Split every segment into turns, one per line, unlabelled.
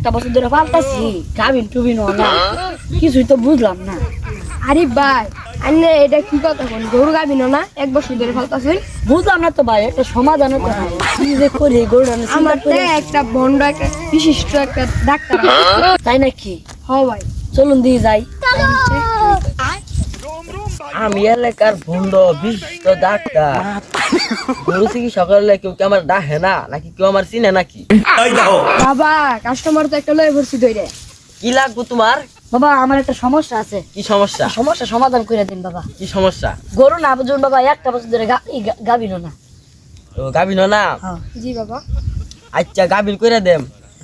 একটা বছর ধরে পাল্টাছি গাবিন টুবিন না কিছুই তো বুঝলাম না।
আরে ভাই আন্নে এটা কি কথা কোন গরু গাবিন না 1 বছর ধরে ফালতাছেন?
বুঝলাম না তো ভাই, একটা সমাধান তো নাই কি যে করি এই গরুটা নিয়ে চিন্তা
আমার
করে।
একটা বন্ড একটা বিশিষ্ট একটা ডাক্তার আছে।
তাই নাকি?
হ ভাই
চলুন দিয়ে যাই।
আমি এলাকার ভন্ড বিশিষ্ট ডাক্তার। গরু চিকিৎসা করলে কেউ কি আমার ডাহে না নাকি কেউ আমার চিনে নাকি?
বাবা কাস্টমার তো একটা লয়ে ভরছি ধরে।
কি লাগবো তোমার?
বাবা আমার একটা সমস্যা আছে,
কি সমস্যা?
সমস্যা সমাধান করে দিন বাবা।
কি সমস্যা?
গরু না বুঝুন বাবা, একটা বছর ধরে গাবিন না।
ও গাবিন না?
হ্যাঁ
জি বাবা।
আচ্ছা গাবিন করে দেম,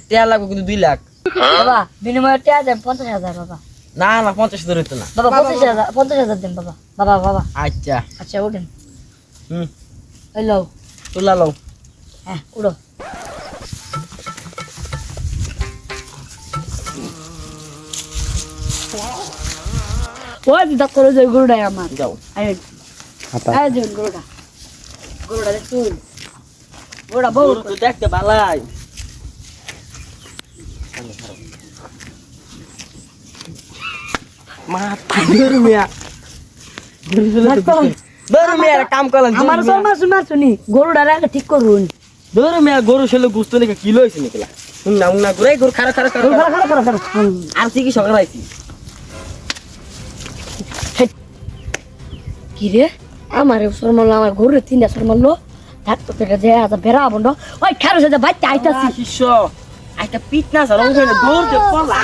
টেয়া লাগবো কিন্তু 2 লাখ।
বাবা বিনিময়ে টাকা দেন 50,000 বাবা।
না না 50 ধরে তো না।
বাবা 50,000 দেন বাবা। বাবা বাবা
আচ্ছা
আচ্ছা উঠেন।
হুম
হ্যালো।
তুলা লও।
হ্যাঁ উঠো। ওই ডাক্তার যে গরুটাই আমার।
যাও
আয় আয় যে গরুটা দেখুন, গরুটা বউ
গরু তো দেখতে ভালাই। মা গরু মিয়া গরু মিয়া কাম করলাম।
আমার সময় শুনি গরুটা আগে ঠিক করুন।
গরু মিয়া গরু ছেলে গুস্ত নাকি কিলো হয়েছে নাকি? না না ঘুরে গরু খারা খারা খারা আর চিকিৎসা করাইছি।
কি রে আমার সর মারলো, আমার গরুরে 3টা সর মারলো। ডাক্তার পেটে যে বেড়া বন্ধ ওই খারো সাথে বাচ্চা আইতাছি।
শিষ্য একটা পিট না স্যার দৌড়তে পড়লা